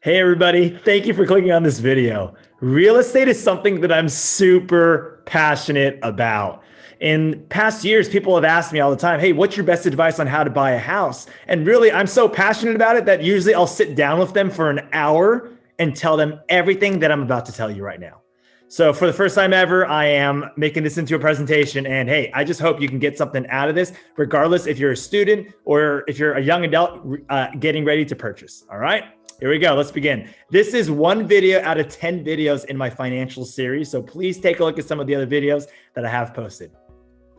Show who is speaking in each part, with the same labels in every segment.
Speaker 1: Hey everybody, thank you for clicking on this video. Real estate is something that I'm super passionate about. In past years, people have asked me all the time, hey, what's your best advice on how to buy a house? And really, I'm so passionate about it that usually I'll sit down with them for an hour and tell them everything that I'm about to tell you right now. So for the first time ever, I am making this into a presentation. And hey, I just hope you can get something out of this, regardless if you're a student or if you're a young adult getting ready to purchase. All right. Here we go. Let's begin. This is one video out of 10 videos in my financial series. So please take a look at some of the other videos that I have posted.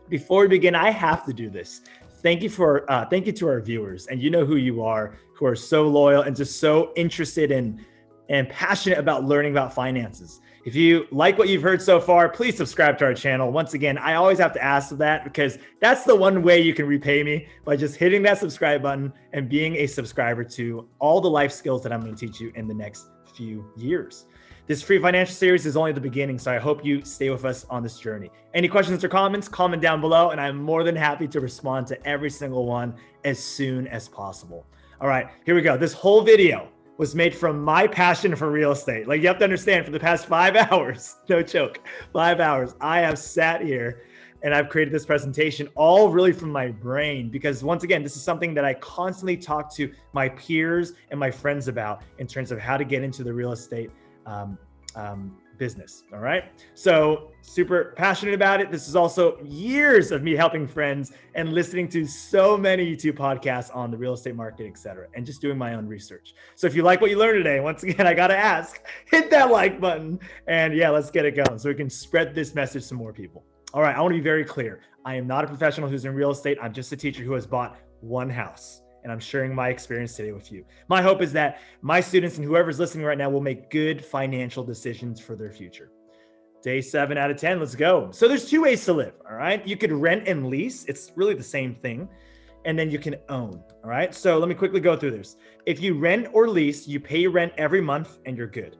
Speaker 1: Before we begin, I have to do this. Thank you to our viewers. And you know who you are, who are so loyal and just so interested in and passionate about learning about finances. If you like what you've heard so far, please subscribe to our channel. Once again, I always have to ask for that because that's the one way you can repay me, by just hitting that subscribe button and being a subscriber to all the life skills that I'm going to teach you in the next few years. This free financial series is only the beginning, so I hope you stay with us on this journey. Any questions or comments, comment down below, and I'm more than happy to respond to every single one as soon as possible. All right, here we go. This whole video was made from my passion for real estate. Like, you have to understand, for the past 5 hours, no joke, 5 hours, I have sat here and I've created this presentation all really from my brain, because once again, this is something that I constantly talk to my peers and my friends about in terms of how to get into the real estate business. All right. So super passionate about it. This is also years of me helping friends and listening to so many YouTube podcasts on the real estate market, et cetera, and just doing my own research. So if you like what you learned today, once again, I got to ask, hit that like button, and yeah, let's get it going so we can spread this message to more people. All right. I want to be very clear. I am not a professional who's in real estate. I'm just a teacher who has bought one house. And I'm sharing my experience today with you. My hope is that my students and whoever's listening right now will make good financial decisions for their future. Day 7 out of 10, let's go. So there's 2 ways to live, all right? You could rent and lease. It's really the same thing. And then you can own, all right? So let me quickly go through this. If you rent or lease, you pay your rent every month and you're good.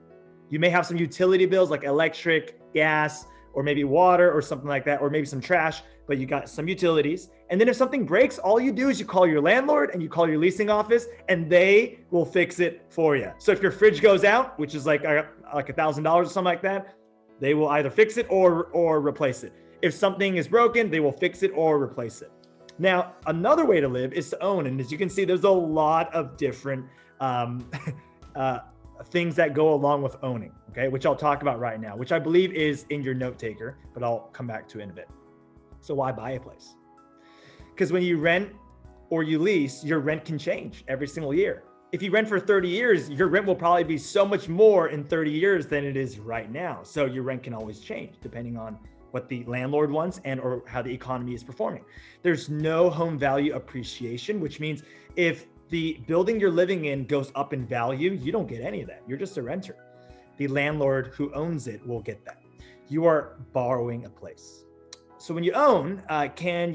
Speaker 1: You may have some utility bills like electric, gas, or maybe water or something like that, or maybe some trash, but you got some utilities. And then if something breaks, all you do is you call your landlord and you call your leasing office and they will fix it for you. So if your fridge goes out, which is like $1,000 or something like that, they will either fix it or replace it. If something is broken, they will fix it or replace it. Now, another way to live is to own. And as you can see, there's a lot of different things that go along with owning, okay, which I'll talk about right now, which I believe is in your note taker, but I'll come back to it in a bit. So why buy a place? Because when you rent or you lease, your rent can change every single year. If you rent for 30 years, your rent will probably be so much more in 30 years than it is right now. So your rent can always change depending on what the landlord wants and or how the economy is performing. There's no home value appreciation, which means if the building you're living in goes up in value, you don't get any of that. You're just a renter. The landlord who owns it will get that. You are borrowing a place. So when you own,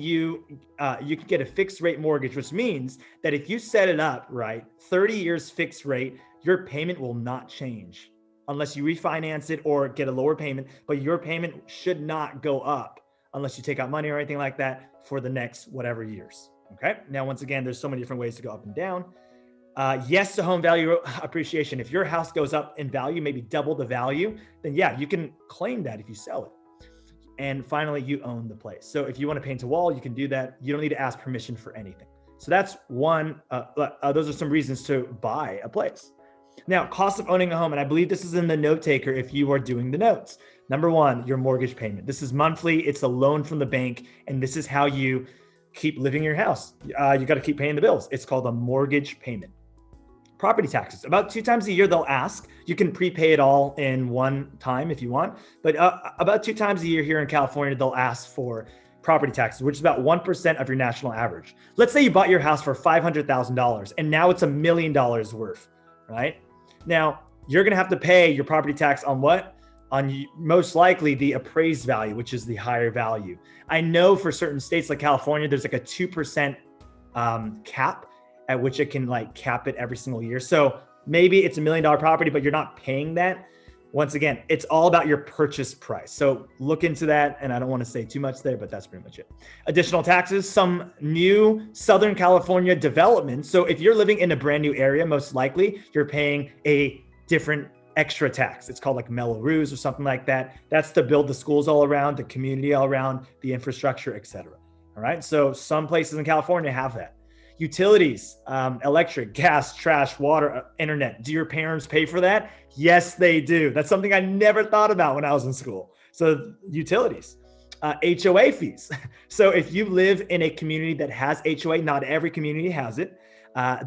Speaker 1: you can get a fixed rate mortgage, which means that if you set it up right, 30 years fixed rate, your payment will not change unless you refinance it or get a lower payment, but your payment should not go up unless you take out money or anything like that for the next whatever years. Okay. Now, once again, there's so many different ways to go up and down. Yes to home value appreciation. If your house goes up in value, maybe double the value, then yeah, you can claim that if you sell it. And finally, you own the place. So if you want to paint a wall, you can do that. You don't need to ask permission for anything. So that's one, those are some reasons to buy a place. Now, cost of owning a home, and I believe this is in the note taker if you are doing the notes. Number 1, your mortgage payment. This is monthly. It's a loan from the bank. And this is how you keep living in your house. You got to keep paying the bills. It's called a mortgage payment. Property taxes, about 2 times a year, they'll ask. You can prepay it all in one time if you want, but about 2 times a year here in California, they'll ask for property taxes, which is about 1% of your national average. Let's say you bought your house for $500,000 and now it's $1 million worth, right? Now, you're going to have to pay your property tax on what? On most likely the appraised value, which is the higher value. I know for certain states like California, there's like a 2% cap at which it can like cap it every single year. So maybe it's $1 million property, but you're not paying that once again, it's all about your purchase price. So look into that. And I don't want to say too much there, but that's pretty much it. Additional taxes, some new Southern California developments. So if you're living in a brand new area, most likely you're paying a different extra tax. It's called like Melrose or something like that. That's to build the schools all around, the community all around, the infrastructure, et cetera. All right. So some places in California have that. Utilities, electric, gas, trash, water, internet. Do your parents pay for that? Yes, they do. That's something I never thought about when I was in school. So utilities, HOA fees. So if you live in a community that has HOA, not every community has it,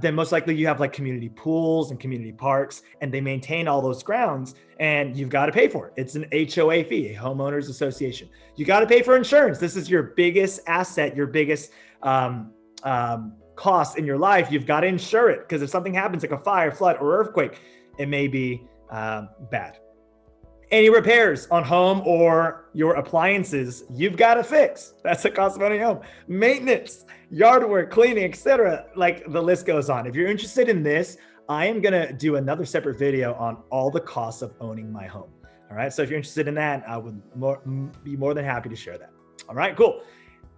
Speaker 1: then most likely you have like community pools and community parks, and they maintain all those grounds, and you've got to pay for it. It's an HOA fee, a homeowners association. You got to pay for insurance. This is your biggest asset, your biggest cost in your life. You've got to insure it, because if something happens like a fire, flood, or earthquake, it may be bad. Any repairs on home or your appliances, you've got to fix. That's the cost of owning a home. Maintenance, yard work, cleaning, etc. Like the list goes on. If you're interested in this, I am going to do another separate video on all the costs of owning my home. All right. So if you're interested in that, I would be more than happy to share that. All right, cool.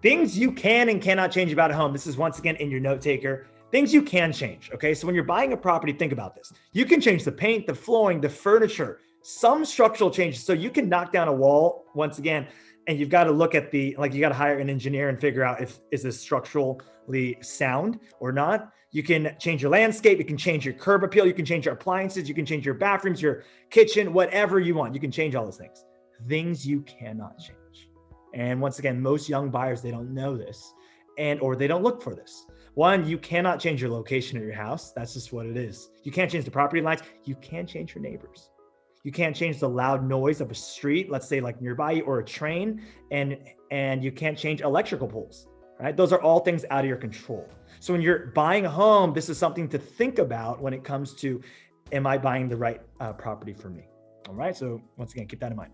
Speaker 1: Things you can and cannot change about a home. This is once again in your note taker. Things you can change. Okay. So when you're buying a property, think about this. You can change the paint, the flooring, the furniture, some structural changes. So you can knock down a wall once again, and you've got to look at you got to hire an engineer and figure out is this structurally sound or not. You can change your landscape. You can change your curb appeal. You can change your appliances. You can change your bathrooms, your kitchen, whatever you want. You can change all those things. Things you cannot change. And once again, most young buyers, they don't know this or they don't look for this. One, you cannot change your location of your house. That's just what it is. You can't change the property lines. You can change your neighbors. You can't change the loud noise of a street, let's say like nearby you, or a train, and you can't change electrical poles, right? Those are all things out of your control. So when you're buying a home, this is something to think about when it comes to, am I buying the right property for me? All right. So once again, keep that in mind.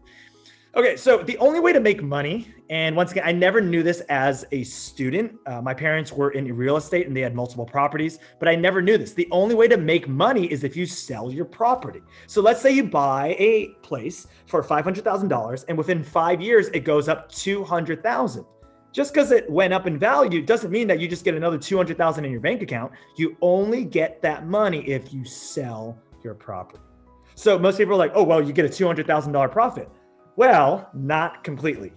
Speaker 1: Okay, so the only way to make money, and once again, I never knew this as a student. My parents were in real estate and they had multiple properties, but I never knew this. The only way to make money is if you sell your property. So let's say you buy a place for $500,000 and within 5 years, it goes up $200,000. Just because it went up in value doesn't mean that you just get another $200,000 in your bank account. You only get that money if you sell your property. So most people are like, oh, well, you get a $200,000 profit. Well, not completely.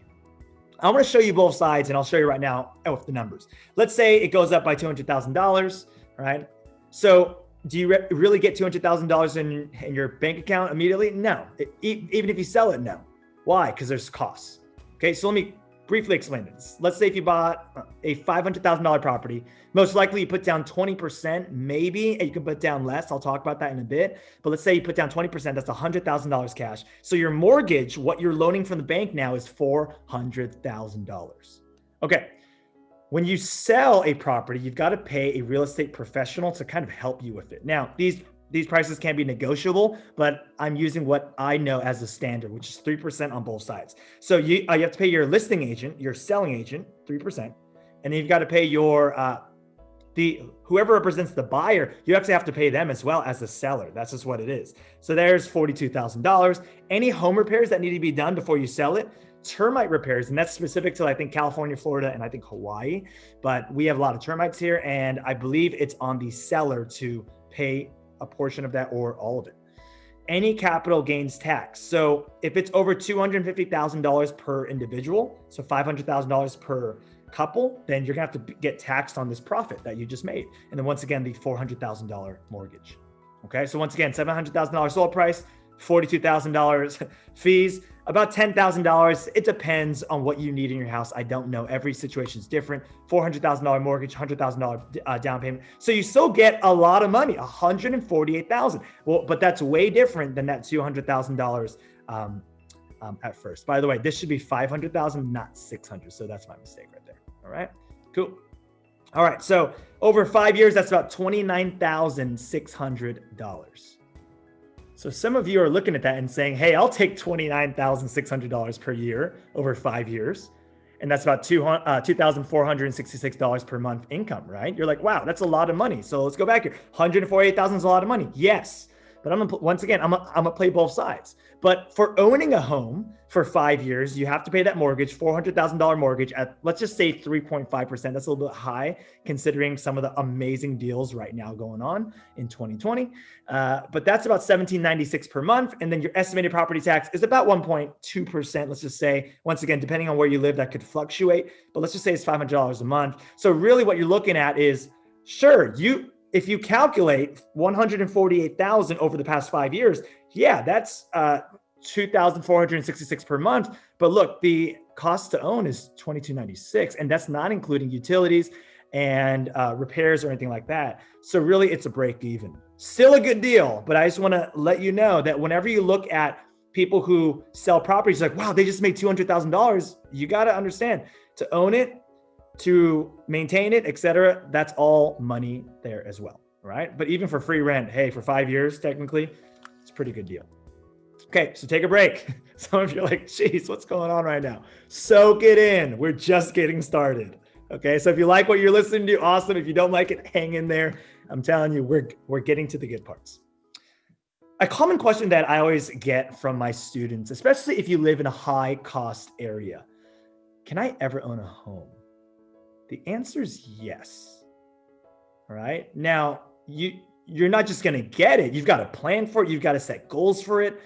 Speaker 1: I want to show you both sides, and I'll show you right now with the numbers. Let's say it goes up by $200,000, right? So do you really get $200,000 in your bank account immediately? No. Even if you sell it, no. Why? Because there's costs. Okay, so let me briefly explain this. Let's say if you bought a $500,000 property, most likely you put down 20%, maybe, and you can put down less. I'll talk about that in a bit. But let's say you put down 20%, that's $100,000 cash. So your mortgage, what you're loaning from the bank now is $400,000. Okay. When you sell a property, you've got to pay a real estate professional to kind of help you with it. Now, these prices can be negotiable, but I'm using what I know as a standard, which is 3% on both sides. So you have to pay your listing agent, your selling agent, 3%. And then you've got to pay your, whoever represents the buyer, you actually have to pay them as well as the seller. That's just what it is. So there's $42,000. Any home repairs that need to be done before you sell it, termite repairs, and that's specific to, I think, California, Florida, and I think Hawaii, but we have a lot of termites here. And I believe it's on the seller to pay a portion of that or all of it. Any capital gains tax. So if it's over $250,000 per individual, so $500,000 per couple, then you're gonna have to get taxed on this profit that you just made. And then once again, the $400,000 mortgage. Okay, so once again, $700,000 sold price, $42,000 fees, about $10,000. It depends on what you need in your house. I don't know. Every situation is different. $400,000 mortgage, $100,000 down payment. So you still get a lot of money, $148,000. Well, but that's way different than that $200,000 at first. By the way, this should be $500,000, not $600,000. So that's my mistake right there. All right, cool. All right, so over 5 years, that's about $29,600. So some of you are looking at that and saying, hey, I'll take $29,600 per year over 5 years. And that's about $2,466 per month income, right? You're like, wow, that's a lot of money. So let's go back here. $148,000 is a lot of money. Yes, But once again, I'm gonna play both sides. But for owning a home for 5 years, you have to pay that mortgage, $400,000 mortgage at, let's just say 3.5%. That's a little bit high considering some of the amazing deals right now going on in 2020. But that's about $1,796 per month. And then your estimated property tax is about 1.2%. Let's just say, once again, depending on where you live, that could fluctuate, but let's just say it's $500 a month. So really what you're looking at is, sure, if you calculate 148,000 over the past 5 years, yeah, that's 2,466 per month. But look, the cost to own is 2,296, and that's not including utilities and repairs or anything like that. So really, it's a break even. Still a good deal, but I just want to let you know that whenever you look at people who sell properties, like, wow, they just made $200,000. You got to understand, to own it, to maintain it, etc., that's all money there as well, right? But even for free rent, hey, for 5 years, technically, it's a pretty good deal. Okay, so take a break. Some of you are like, geez, what's going on right now? Soak it in. We're just getting started. Okay, so if you like what you're listening to, awesome. If you don't like it, hang in there. I'm telling you, we're getting to the good parts. A common question that I always get from my students, especially if you live in a high cost area, can I ever own a home? The answer is yes. All right. Now, you're not just going to get it. You've got to plan for it. You've got to set goals for it.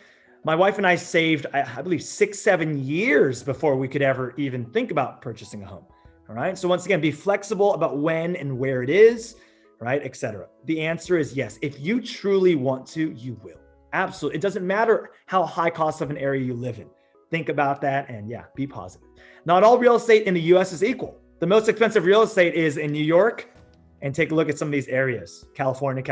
Speaker 1: My wife and I saved, I believe, 6-7 years before we could ever even think about purchasing a home. All right. So once again, be flexible about when and where it is, right, et cetera. The answer is yes. If you truly want to, you will. Absolutely. It doesn't matter how high cost of an area you live in. Think about that and yeah, be positive. Not all real estate in the US is equal. The most expensive real estate is in New York, and take a look at some of these areas. California.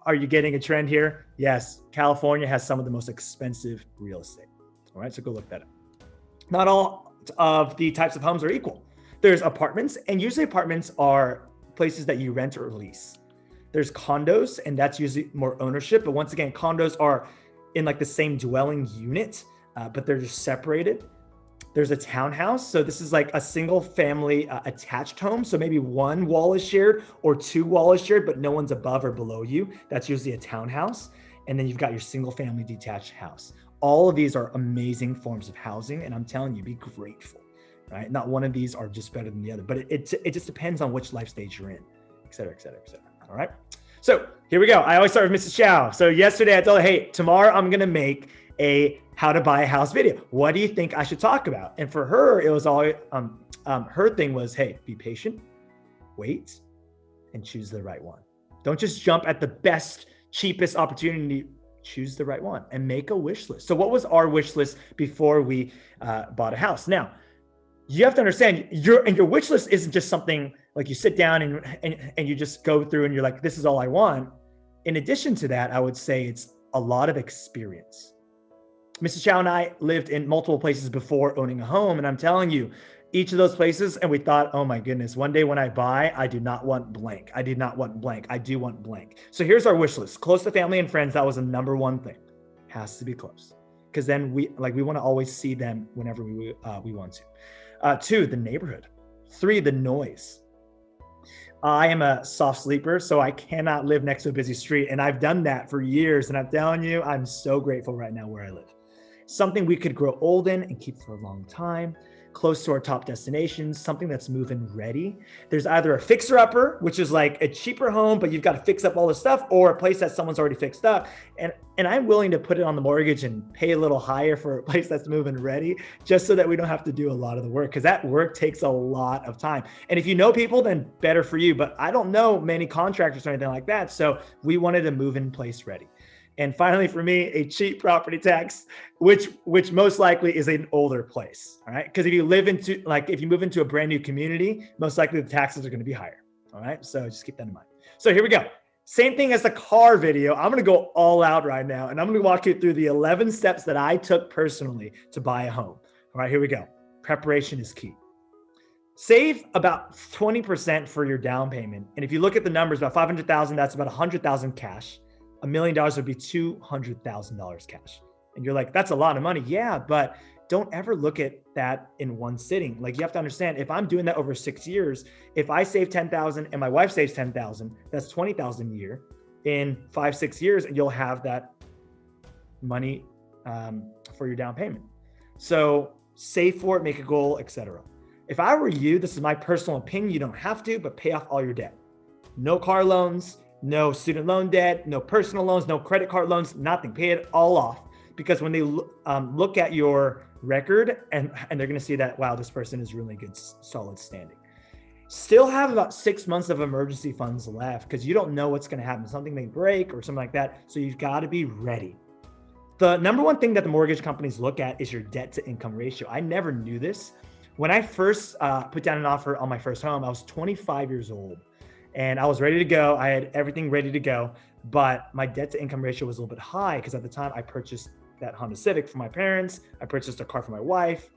Speaker 1: Are you getting a trend here? Yes, California has some of the most expensive real estate. All right, so go look that up. Not all of the types of homes are equal. There's apartments, and usually apartments are places that you rent or lease. There's condos, and that's usually more ownership. But once again, condos are in like the same dwelling unit, but they're just separated. There's a townhouse. So this is like a single family attached home. So maybe one wall is shared or two walls is shared, but no one's above or below you. That's usually a townhouse. And then you've got your single family detached house. All of these are amazing forms of housing. And I'm telling you, be grateful, right? Not one of these are just better than the other, but it just depends on which life stage you're in, et cetera, et cetera, et cetera. All right. So here we go. I always start with Mrs. Chow. So yesterday I told her, hey, tomorrow I'm going to make a how to buy a house video. What do you think I should talk about? And for her, it was all, her thing was, hey, be patient, wait, and choose the right one. Don't just jump at the best, cheapest opportunity. Choose the right one and make a wish list. So what was our wish list before we bought a house? Now, you have to understand your wish list isn't just something like you sit down and you just go through and you're like, this is all I want. In addition to that, I would say it's a lot of experience. Mrs. Chow and I lived in multiple places before owning a home. And I'm telling you, each of those places, and we thought, oh my goodness, one day when I buy, I do not want blank. I did not want blank. I do want blank. So here's our wish list. Close to family and friends. That was the number one thing. Has to be close. Because then we want to always see them whenever we want to. 2, the neighborhood. 3, the noise. I am a soft sleeper, so I cannot live next to a busy street. And I've done that for years. And I'm telling you, I'm so grateful right now where I live. Something we could grow old in and keep for a long time. Close to our top destinations, something that's move-in ready. There's either a fixer-upper, which is like a cheaper home, but you've got to fix up all the stuff, or a place that someone's already fixed up. And I'm willing to put it on the mortgage and pay a little higher for a place that's move-in ready, just so that we don't have to do a lot of the work, because that work takes a lot of time. And if you know people, then better for you. But I don't know many contractors or anything like that. So we wanted a move-in place ready. And finally, for me, a cheap property tax, which most likely is an older place. All right. Because if you move into a brand new community, most likely the taxes are going to be higher. All right. So just keep that in mind. So here we go. Same thing as the car video. I'm going to go all out right now. And I'm going to walk you through the 11 steps that I took personally to buy a home. All right, here we go. Preparation is key. Save about 20% for your down payment. And if you look at the numbers, about $500,000, that's about $100,000 cash. $1 million would be $200,000 cash. And you're like, that's a lot of money. Yeah, but don't ever look at that in one sitting. Like, you have to understand, if I'm doing that over 6 years, if I save $10,000 and my wife saves $10,000, that's $20,000 a year. in 5-6 years, and you'll have that money for your down payment. So save for it, make a goal, etc. If I were you, this is my personal opinion, you don't have to, but pay off all your debt. No car loans, no student loan debt, no personal loans, no credit card loans, nothing. Pay it all off, because when they look at your record and they're going to see that, wow, this person is really good, solid standing. Still have about 6 months of emergency funds left, because you don't know what's going to happen. Something may break or something like that. So you've got to be ready. The number one thing that the mortgage companies look at is your debt to income ratio. I never knew this. When I first put down an offer on my first home, I was 25 years old and I was ready to go. I had everything ready to go, but my debt to income ratio was a little bit high because at the time I purchased that Honda Civic for my parents. I purchased a car for my wife,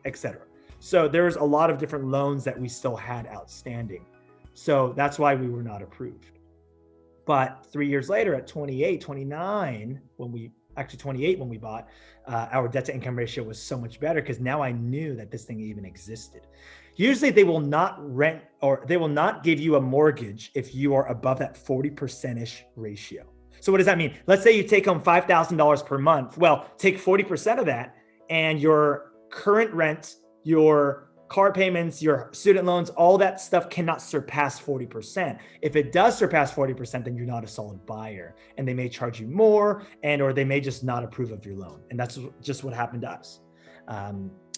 Speaker 1: etc. So there was a lot of different loans that we still had outstanding. So that's why we were not approved. But 3 years later at 28, 29, when we bought, our debt to income ratio was so much better because now I knew that this thing even existed. Usually they will not rent or they will not give you a mortgage if you are above that 40%-ish ratio. So what does that mean? Let's say you take home $5,000 per month. Well, take 40% of that and your current rent, your car payments, your student loans, all that stuff cannot surpass 40%. If it does surpass 40%, then you're not a solid buyer and they may charge you more or they may just not approve of your loan. And that's just what happened to us.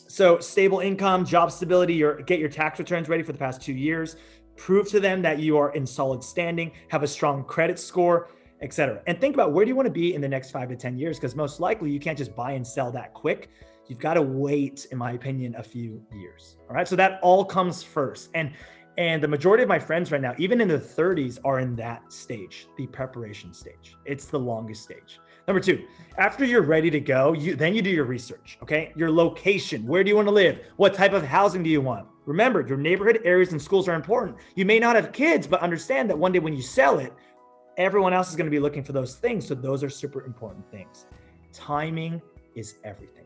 Speaker 1: So stable income, job stability, get your tax returns ready for the past 2 years, prove to them that you are in solid standing, have a strong credit score, etc. And think about where do you want to be in the next 5 to 10 years? Because most likely you can't just buy and sell that quick. You've got to wait, in my opinion, a few years. All right. So that all comes first. And the majority of my friends right now, even in their 30s, are in that stage, the preparation stage. It's the longest stage. Number 2, after you're ready to go, then you do your research. Okay. Your location. Where do you want to live? What type of housing do you want? Remember, your neighborhood areas and schools are important. You may not have kids, but understand that one day when you sell it, everyone else is going to be looking for those things. So those are super important things. Timing is everything.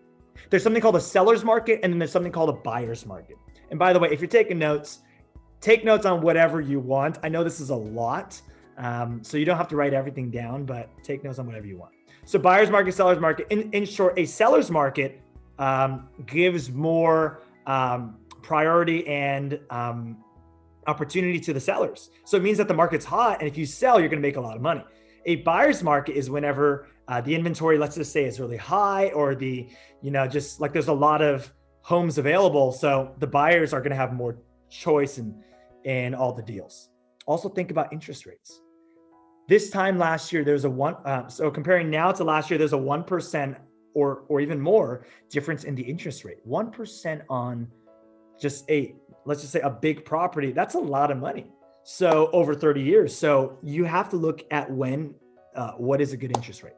Speaker 1: There's something called a seller's market, and then there's something called a buyer's market. And by the way, if you're taking notes, take notes on whatever you want. I know this is a lot, so you don't have to write everything down, but take notes on whatever you want. So buyer's market, seller's market. In short, a seller's market gives more priority and opportunity to the sellers. So it means that the market's hot, and if you sell, you're going to make a lot of money. A buyer's market is whenever the inventory, let's just say, is really high, or just like there's a lot of homes available. So the buyers are going to have more choice in all the deals. Also think about interest rates. This time last year, there's so comparing now to last year, there's a 1% or even more difference in the interest rate. 1% on just let's just say a big property. That's a lot of money. So over 30 years. So you have to look at what is a good interest rate.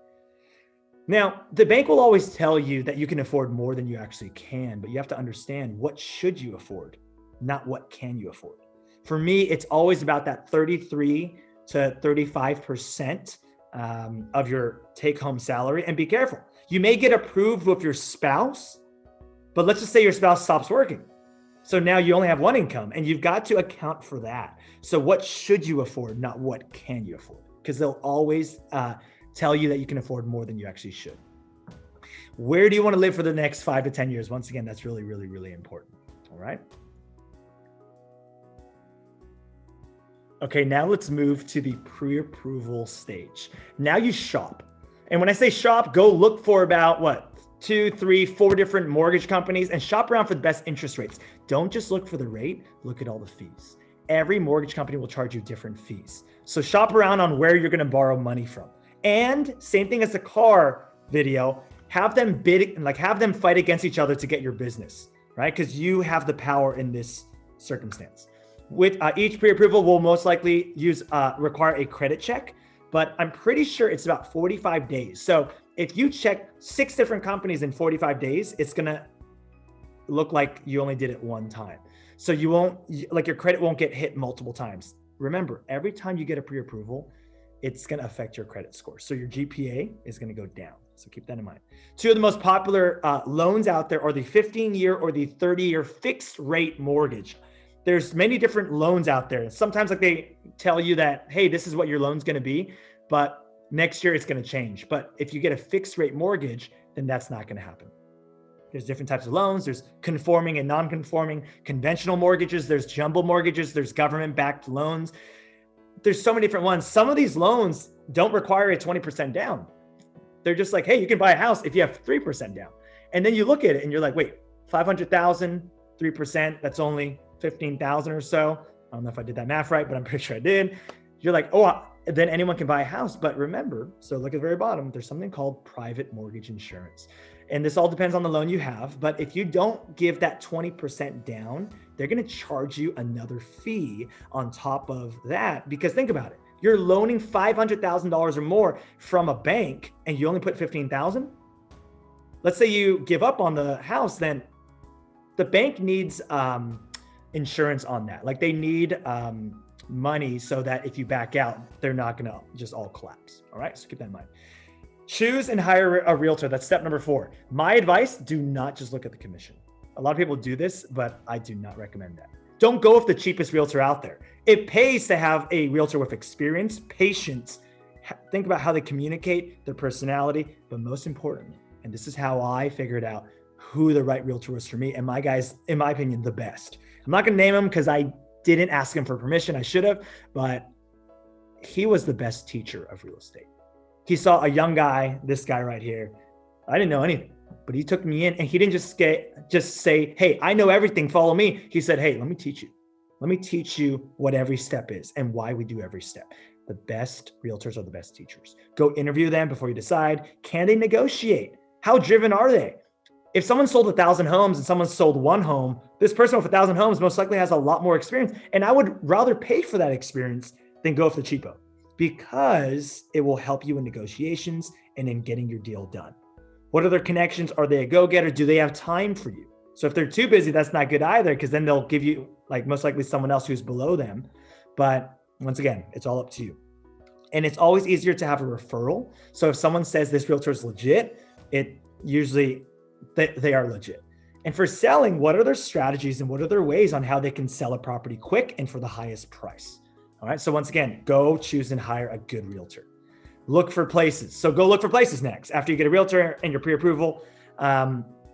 Speaker 1: Now, the bank will always tell you that you can afford more than you actually can, but you have to understand what should you afford, not what can you afford. For me, it's always about that 33 to 35% of your take-home salary. And be careful. You may get approved with your spouse, but let's just say your spouse stops working. So now you only have one income, and you've got to account for that. So what should you afford, not what can you afford? Because they'll always tell you that you can afford more than you actually should. Where do you want to live for the next 5 to 10 years? Once again, that's really, really, really important. All right. Okay, now let's move to the pre-approval stage. Now you shop. And when I say shop, go look for about 2, 3, 4 different mortgage companies and shop around for the best interest rates. Don't just look for the rate, look at all the fees. Every mortgage company will charge you different fees. So shop around on where you're going to borrow money from. And same thing as the car video, have them have them fight against each other to get your business, right? Because you have the power in this circumstance. With each pre-approval will most likely require a credit check, but I'm pretty sure it's about 45 days. So if you check 6 different companies in 45 days, it's going to look like you only did it one time. So your credit won't get hit multiple times. Remember, every time you get a pre-approval, it's going to affect your credit score. So your GPA is going to go down. So keep that in mind. 2 of the most popular loans out there are the 15-year or the 30-year fixed rate mortgage. There's many different loans out there. Sometimes they tell you that, hey, this is what your loan's going to be. but next year it's going to change. But if you get a fixed rate mortgage, then that's not going to happen. There's different types of loans. There's conforming and non-conforming, conventional mortgages. There's jumbo mortgages. There's government-backed loans. There's so many different ones. Some of these loans don't require a 20% down. They're just like, hey, you can buy a house if you have 3% down. And then you look at it and you're like, wait, 500,000, 3%, that's only 15,000 or so. I don't know if I did that math right, but I'm pretty sure I did. You're like, oh, then anyone can buy a house. But remember, so look at the very bottom, there's something called private mortgage insurance. And this all depends on the loan you have. But if you don't give that 20% down, they're going to charge you another fee on top of that. Because think about it. You're loaning $500,000 or more from a bank and you only put 15,000. Let's say you give up on the house, then the bank needs insurance on that. Like they need money so that if you back out, they're not going to just all collapse. All right. So keep that in mind. Choose and hire a realtor. That's step number 4. My advice, do not just look at the commission. A lot of people do this, but I do not recommend that. Don't go with the cheapest realtor out there. It pays to have a realtor with experience, patience. Think about how they communicate, their personality, but most importantly, and this is how I figured out who the right realtor was for me. And my guy's, in my opinion, the best. I'm not going to name him because I didn't ask him for permission. I should have, but he was the best teacher of real estate. He saw a young guy, this guy right here. I didn't know anything, but he took me in and he didn't just say, hey, I know everything, follow me. He said, hey, let me teach you. Let me teach you what every step is and why we do every step. The best realtors are the best teachers. Go interview them before you decide. Can they negotiate? How driven are they? If someone sold 1,000 homes and someone sold 1 home, this person with 1,000 homes most likely has a lot more experience. And I would rather pay for that experience than go with the cheapo, because it will help you in negotiations and in getting your deal done. What are their connections? Are they a go-getter? Do they have time for you? So if they're too busy, that's not good either, because then they'll give you like most likely someone else who's below them. But once again, it's all up to you. And it's always easier to have a referral. So if someone says this realtor is legit, it usually they are legit. And for selling, what are their strategies and what are their ways on how they can sell a property quick and for the highest price? All right. So once again, go choose and hire a good realtor. Look for places. So go look for places next. After you get a realtor and your pre-approval,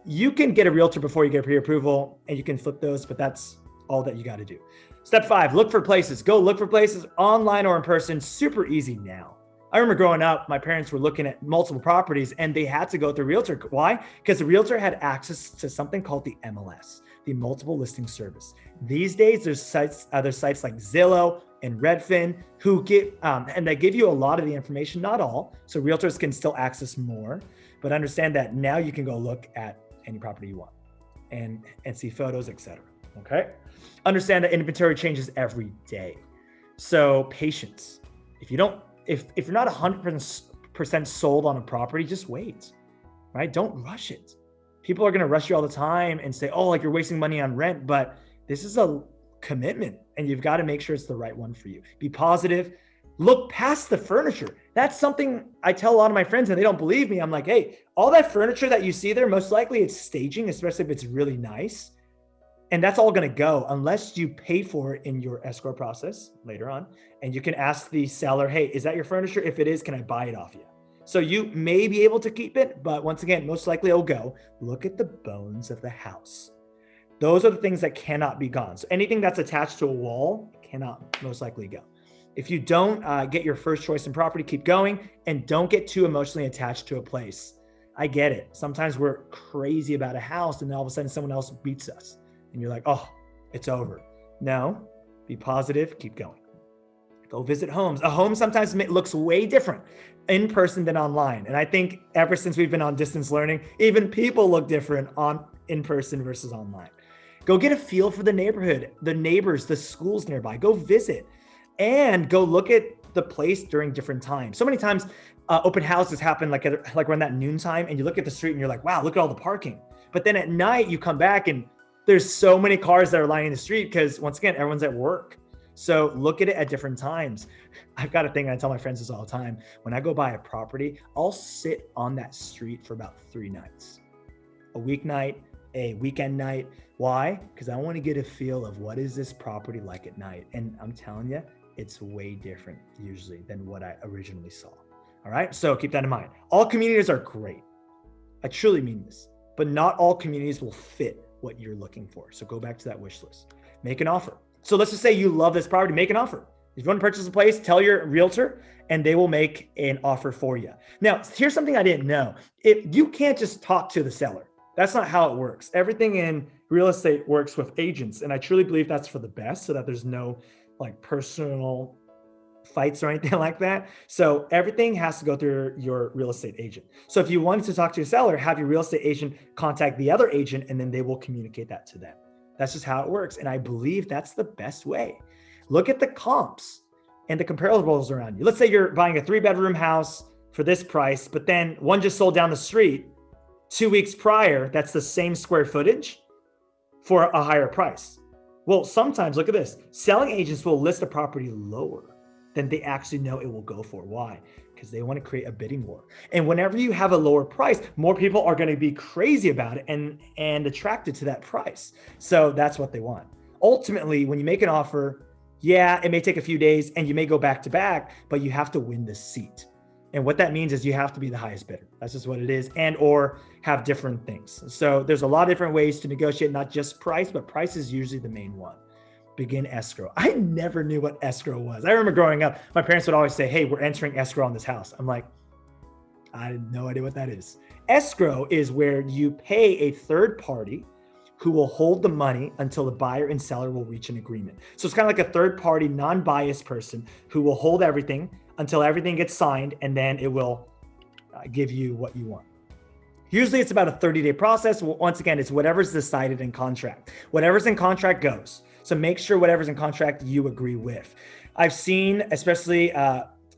Speaker 1: you can get a realtor before you get pre-approval and you can flip those, but that's all that you got to do. Step 5, look for places. Go look for places online or in person. Super easy now. I remember growing up, my parents were looking at multiple properties and they had to go through a realtor. Why? Because the realtor had access to something called the MLS, the multiple listing service. These days, there's other sites like Zillow and Redfin who get, and they give you a lot of the information, not all. So realtors can still access more, but understand that now you can go look at any property you want and see photos, etc. Okay. Understand that inventory changes every day. So patience. If you're not 100% sold on a property, just wait, right? Don't rush it. People are going to rush you all the time and say, oh, like you're wasting money on rent, but this is a commitment and you've got to make sure it's the right one for you. Be positive. Look past the furniture. That's something I tell a lot of my friends and they don't believe me. I'm like, hey, all that furniture that you see there, most likely it's staging, especially if it's really nice. And that's all going to go unless you pay for it in your escrow process later on. And you can ask the seller, hey, is that your furniture? If it is, can I buy it off you? So you may be able to keep it, but once again, most likely it'll go. Look at the bones of the house. Those are the things that cannot be gone. So anything that's attached to a wall cannot most likely go. If you don't get your first choice in property, keep going and don't get too emotionally attached to a place. I get it. Sometimes we're crazy about a house and then all of a sudden someone else beats us. And you're like, oh, it's over. No, be positive, keep going. Go visit homes. A home sometimes looks way different in person than online. And I think ever since we've been on distance learning, even people look different on in person versus online. Go get a feel for the neighborhood, the neighbors, the schools nearby. Go visit and go look at the place during different times. So many times open houses happen like around that noontime and you look at the street and you're like, wow, look at all the parking. But then at night you come back and there's so many cars that are lining the street because once again, everyone's at work. So look at it at different times. I've got a thing, I tell my friends this all the time. When I go buy a property, I'll sit on that street for about 3 nights. A weeknight, a weekend night. Why? Because I want to get a feel of what is this property like at night. And I'm telling you, it's way different usually than what I originally saw. All right, so keep that in mind. All communities are great. I truly mean this, but not all communities will fit what you're looking for. So go back to that wish list, make an offer. So let's just say you love this property, make an offer. If you want to purchase a place, tell your realtor and they will make an offer for you. Now, here's something I didn't know. You can't just talk to the seller. That's not how it works. Everything in real estate works with agents. And I truly believe that's for the best, so that there's no like personal fights or anything like that. So everything has to go through your real estate agent. So if you wanted to talk to a seller, have your real estate agent contact the other agent, and then they will communicate that to them. That's just how it works. And I believe that's the best way. Look at the comps and the comparables around you. Let's say you're buying a 3-bedroom house for this price, but then one just sold down the street 2 weeks prior. That's the same square footage for a higher price. Well, sometimes look at this. Selling agents will list a property lower than they actually know it will go for. Why? Because they want to create a bidding war. And whenever you have a lower price, more people are going to be crazy about it and attracted to that price. So that's what they want. Ultimately, when you make an offer, yeah, it may take a few days and you may go back to back, but you have to win the seat. And what that means is you have to be the highest bidder. That's just what it is, and or have different things. So there's a lot of different ways to negotiate, not just price, but price is usually the main one. Begin escrow. I never knew what escrow was. I remember growing up, my parents would always say, hey, we're entering escrow on this house. I'm like, I had no idea what that is. Escrow is where you pay a third party who will hold the money until the buyer and seller will reach an agreement. So it's kind of like a third party, non-biased person who will hold everything until everything gets signed, and then it will give you what you want. Usually it's about a 30-day process. Once again, it's whatever's decided in contract. Whatever's in contract goes. So make sure whatever's in contract you agree with. I've seen, especially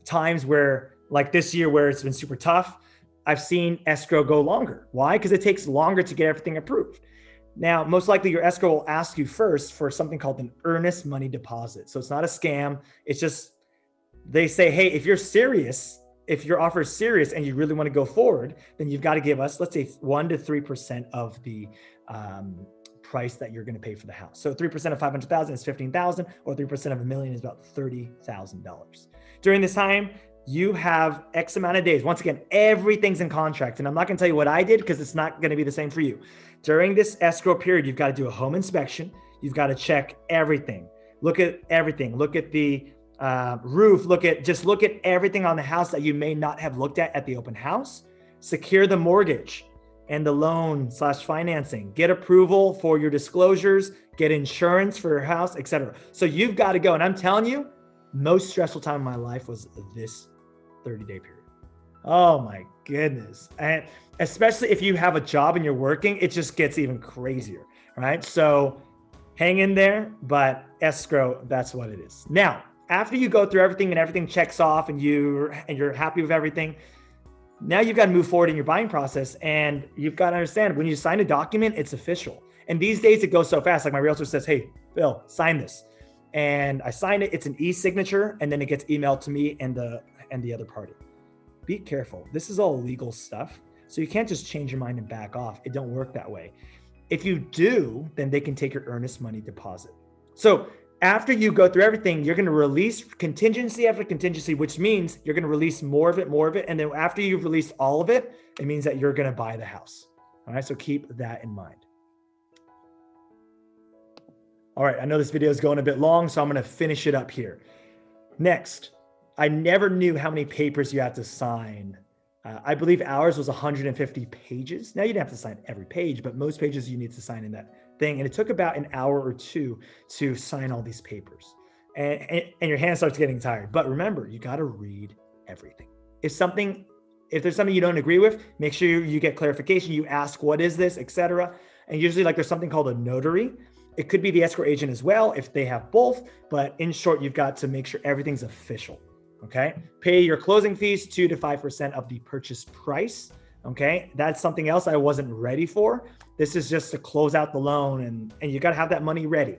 Speaker 1: times where, like this year where it's been super tough, I've seen escrow go longer. Why? Because it takes longer to get everything approved. Now, most likely your escrow will ask you first for something called an earnest money deposit. So it's not a scam. It's just, they say, hey, if you're serious, if your offer is serious and you really want to go forward, then you've got to give us, let's say 1 to 3% of the price that you're going to pay for the house. So 3% of 500,000 is 15,000, or 3% of $1 million is about $30,000. During this time, you have X amount of days. Once again, everything's in contract. And I'm not going to tell you what I did because it's not going to be the same for you. During this escrow period, you've got to do a home inspection. You've got to check everything. Look at everything. Look at the roof. Look at everything on the house that you may not have looked at the open house. Secure the mortgage and the loan / financing. Get approval for your disclosures. Get insurance for your house, etc. So you've got to go. And I'm telling you, most stressful time in my life was this 30-day period. Oh my goodness. And especially if you have a job and you're working, it just gets even crazier, right? So hang in there, but escrow, that's what it is. Now, after you go through everything and everything checks off and you're happy with everything, now you've got to move forward in your buying process, and you've got to understand when you sign a document, it's official. And these days it goes so fast. Like my realtor says, hey, Bill, sign this. And I sign it, it's an e-signature, and then it gets emailed to me and the other party. Be careful. This is all legal stuff. So you can't just change your mind and back off. It don't work that way. If you do, then they can take your earnest money deposit. So after you go through everything, you're going to release contingency after contingency, which means you're going to release more of it. And then after you've released all of it, it means that you're going to buy the house. All right. So keep that in mind. All right, I know this video is going a bit long, so I'm going to finish it up here. Next, I never knew how many papers you had to sign. I believe ours was 150 pages. Now, you didn't have to sign every page, but most pages you need to sign in that thing. And it took about an hour or two to sign all these papers. And your hand starts getting tired. But remember, you got to read everything. If there's something you don't agree with, make sure you get clarification. You ask, what is this, etc. And usually, like, there's something called a notary. It could be the escrow agent as well if they have both, but in short, you've got to make sure everything's official, okay? Pay your closing fees, 2 to 5% of the purchase price, okay? That's something else I wasn't ready for. This is just to close out the loan, and you gotta have that money ready.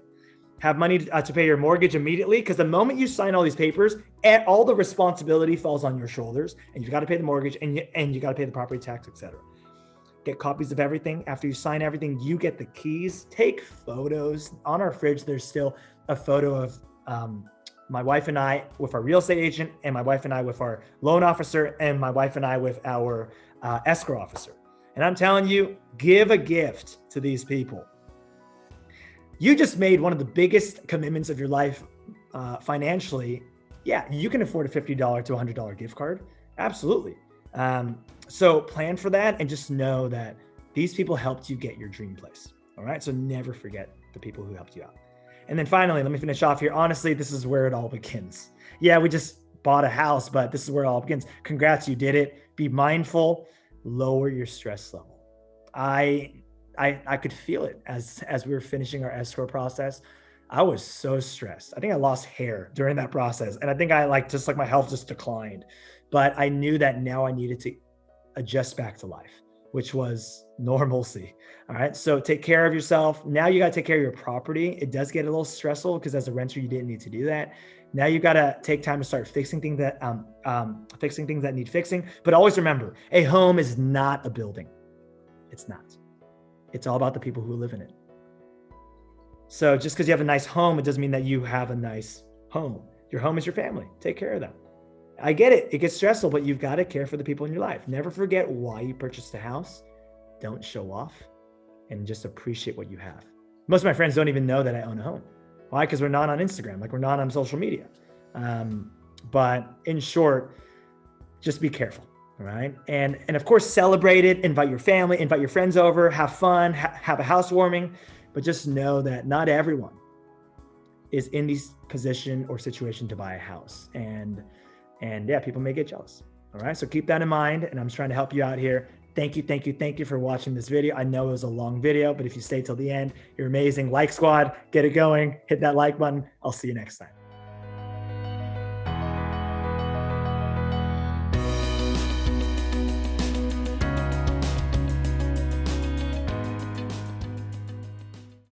Speaker 1: Have money to pay your mortgage immediately, because the moment you sign all these papers, all the responsibility falls on your shoulders, and you've gotta pay the mortgage, and you gotta pay the property tax, etc. Get copies of everything. After you sign everything, you get the keys. Take photos. On our fridge, there's still a photo of my wife and I with our real estate agent, and my wife and I with our loan officer, and my wife and I with our escrow officer. And I'm telling you, give a gift to these people. You just made one of the biggest commitments of your life financially. Yeah, you can afford a $50 to $100 gift card. Absolutely. So plan for that and just know that these people helped you get your dream place. All right. So never forget the people who helped you out. And then finally, let me finish off here. Honestly, this is where it all begins. Yeah, we just bought a house, but this is where it all begins. Congrats, you did it. Be mindful, lower your stress level. I could feel it as we were finishing our escrow process. I was so stressed. I think I lost hair during that process. And I think my health just declined. But I knew that now I needed to adjust back to life, which was normalcy. All right. So take care of yourself. Now you got to take care of your property. It does get a little stressful because as a renter, you didn't need to do that. Now you got to take time to start fixing things that need fixing. But always remember, a home is not a building. It's not. It's all about the people who live in it. So just because you have a nice home, it doesn't mean that you have a nice home. Your home is your family. Take care of them. I get it. It gets stressful, but you've got to care for the people in your life. Never forget why you purchased a house. Don't show off and just appreciate what you have. Most of my friends don't even know that I own a home. Why? Because we're not on Instagram, we're not on social media. But in short, just be careful. All right. And of course, celebrate it, invite your family, invite your friends over, have fun, have a housewarming, but just know that not everyone is in this position or situation to buy a house. And yeah, people may get jealous. All right. So keep that in mind. And I'm trying to help you out here. Thank you for watching this video. I know it was a long video, but if you stay till the end, you're amazing. Like Squad, get it going. Hit that like button. I'll see you next time.